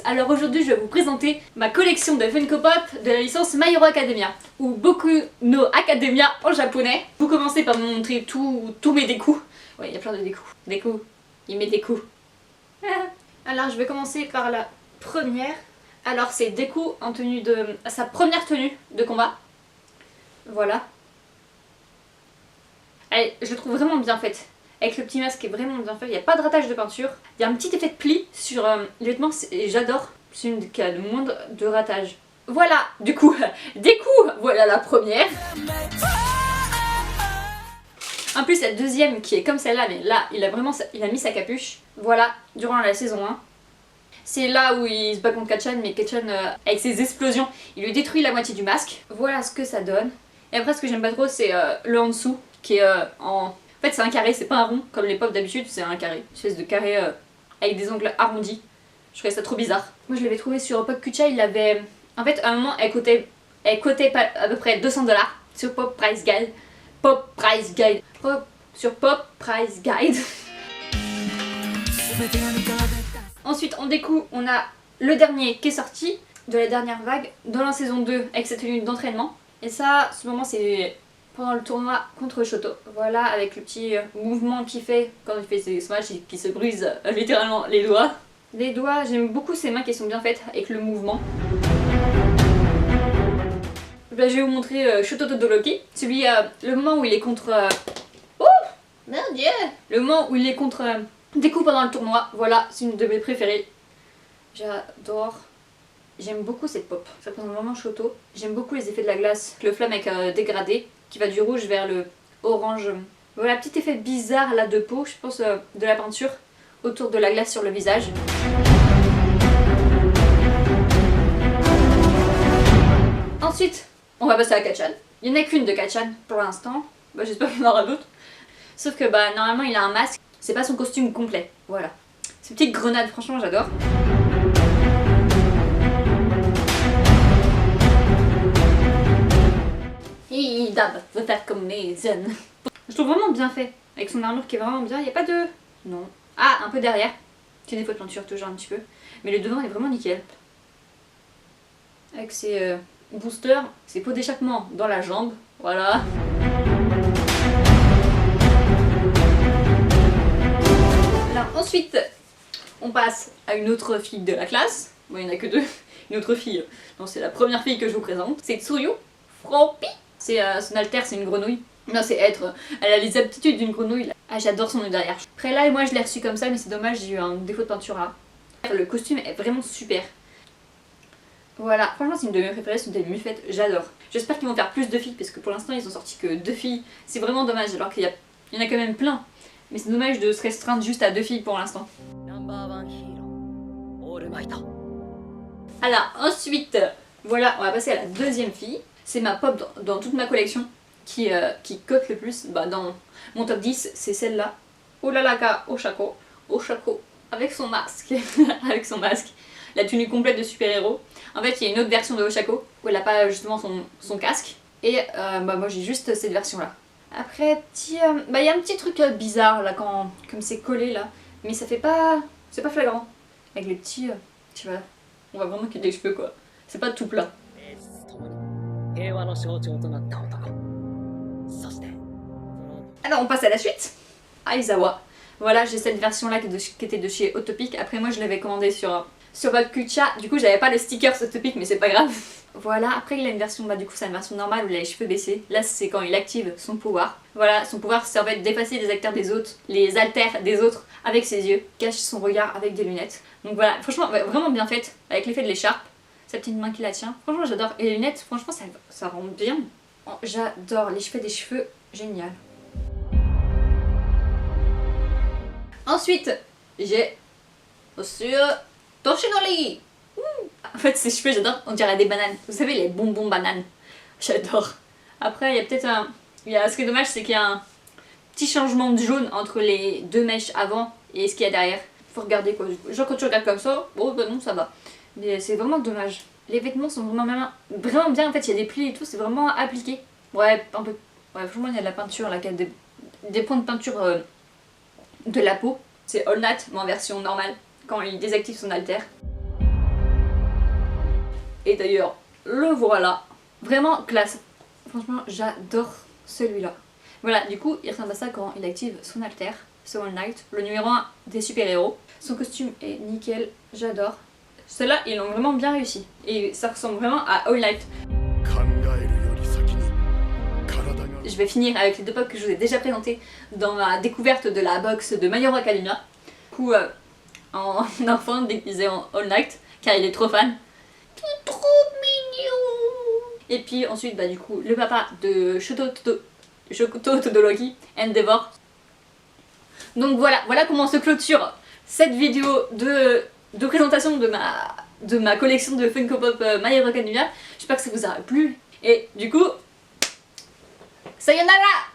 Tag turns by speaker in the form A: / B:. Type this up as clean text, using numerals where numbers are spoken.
A: Alors aujourd'hui je vais vous présenter ma collection de Funko Pop de la licence My Hero Academia, ou Boku no Academia en japonais. Vous commencez par me montrer tous mes décous. Ouais, il y a plein de décous. Décous. Il met des coups. Alors je vais commencer par la première. Alors c'est Deku en tenue de... sa première tenue de combat. Voilà. Je la trouve vraiment bien faite. Avec le petit masque qui est vraiment bien fait, il n'y a pas de ratage de peinture. Il y a un petit effet de pli sur les vêtements et j'adore. C'est une qui a le moins de ratage. Voilà, du coup, voilà la première. En plus la deuxième qui est comme celle-là, mais là il a mis sa capuche. Voilà, durant la saison 1. C'est là où il se bat contre Kacchan, mais Kacchan avec ses explosions, il lui détruit la moitié du masque. Voilà ce que ça donne. Et après ce que j'aime pas trop c'est le en dessous qui est en... En fait c'est un carré, c'est pas un rond comme les pop d'habitude, c'est un carré. Une espèce de carré avec des angles arrondis. Je trouvais ça trop bizarre. Moi je l'avais trouvé sur Pop Kucha, il avait... En fait à un moment elle coûtait à peu près 200$ sur Pop Price Guide. Sur Pop Price Guide. Ensuite en découp on a le dernier qui est sorti de la dernière vague dans la saison 2 avec sa tenue d'entraînement. Et ça, ce moment c'est pendant le tournoi contre Shoto. Voilà, avec le petit mouvement qu'il fait quand il fait ses smash et qui se brise littéralement les doigts. Les doigts, j'aime beaucoup ces mains qui sont bien faites avec le mouvement. Là, je vais vous montrer Shoto Todoroki. Celui, le moment où il est contre... Oh mon dieu! Le moment où il est contre Deku pendant le tournoi. Voilà, c'est une de mes préférées. J'adore. J'aime beaucoup cette pop. Ça représente vraiment Shoto. J'aime beaucoup les effets de la glace. Le flamme avec dégradé qui va du rouge vers le orange. Voilà, petit effet bizarre là de peau, je pense de la peinture autour de la glace sur le visage. Ensuite, on va passer à Kacchan. Il n'y en a qu'une de Kacchan pour l'instant. Bah, j'espère qu'il y en aura d'autres. Sauf que bah normalement il a un masque. C'est pas son costume complet. Voilà. Ces petites grenades, franchement j'adore. Va faire comme les jeunes. Je trouve vraiment bien fait. Avec son armure qui est vraiment bien. Il n'y a pas de... Non. Ah, un peu derrière. Petit défaut de peinture toujours un petit peu. Mais le devant est vraiment nickel. Avec ses boosters, ses pots d'échappement dans la jambe. Voilà. Alors ensuite, on passe à une autre fille de la classe. Bon, il n'y en a que deux. Une autre fille. Non, c'est la première fille que je vous présente. C'est Tsuyu Froppy. C'est son alter, c'est une grenouille. Non, c'est être. Elle a les aptitudes d'une grenouille. Ah, j'adore son nœud derrière. Après là, moi je l'ai reçu comme ça, mais c'est dommage, j'ai eu un défaut de peinture là. Le costume est vraiment super. Voilà, franchement c'est une de mes préférées, c'est une de mes mieux faites, j'adore. J'espère qu'ils vont faire plus de filles, parce que pour l'instant ils ont sorti que 2 filles. C'est vraiment dommage, alors qu'il y en a quand même plein. Mais c'est dommage de se restreindre juste à 2 filles pour l'instant. Alors ensuite, voilà, on va passer à la deuxième fille. C'est ma pop dans toute ma collection qui cote le plus. Bah, dans mon top 10, c'est celle-là. Olalaka Oshako. Oshako avec son masque. Avec son masque. La tenue complète de super-héros. En fait, il y a une autre version de Oshako où elle n'a pas justement son casque. Et bah, moi j'ai juste cette version-là. Après, bah, il y a un petit truc bizarre là, comme c'est collé là. Mais ça fait pas... c'est pas flagrant. Avec les petits... tu vois, on voit vraiment qu'il y a des cheveux quoi. C'est pas tout plat. Alors on passe à la suite. Aizawa. Voilà, j'ai cette version là qui était de chez Autopic. Après moi je l'avais commandé sur Pop Kucha. Du coup j'avais pas le sticker Autopic mais c'est pas grave. Voilà, après il a une version, bah du coup c'est une version normale où il a les cheveux baissés. Là c'est quand il active son pouvoir. Voilà, son pouvoir ça va être d'effacer les acteurs des autres, les alters des autres avec ses yeux. Cache son regard avec des lunettes. Donc voilà, franchement vraiment bien faite avec l'effet de l'écharpe. Sa petite main qui la tient. Franchement j'adore. Et les lunettes, franchement ça rend bien. Oh, j'adore les cheveux des cheveux, génial. Ensuite, j'ai sur Toshinori. En fait ces cheveux j'adore, on dirait des bananes. Vous savez les bonbons bananes. J'adore. Après il y a peut-être un... Ce qui est dommage c'est qu'il y a un petit changement de jaune entre les 2 mèches avant et ce qu'il y a derrière. Faut regarder quoi. Genre quand tu regardes comme ça, bon bah non ça va. Mais c'est vraiment dommage. Les vêtements sont vraiment bien en fait, il y a des plis et tout, c'est vraiment appliqué. Ouais, un peu... Ouais, franchement il y a de la peinture là, il y a des points de peinture de la peau. C'est All Night mais en version normale, quand il désactive son alter. Et d'ailleurs, le voilà. Vraiment classe. Franchement, j'adore celui-là. Voilà, du coup, il ressemble à ça quand il active son alter, son All Night, le numéro 1 des super-héros. Son costume est nickel, j'adore. Ceux-là, ils l'ont vraiment bien réussi. Et ça ressemble vraiment à All Night. Je vais finir avec les deux pop que je vous ai déjà présentés dans ma découverte de la box de My Hero Academia. Du coup, en enfant déguisé en All Night, car il est trop fan. Trop mignon. Et puis ensuite, bah du coup, le papa de Shoto Todoroki, Endeavor. Donc voilà comment se clôture cette vidéo de présentation de ma collection de Funko Pop My Hero Academia. J'espère que ça vous aura plu. Et du coup, sayonara!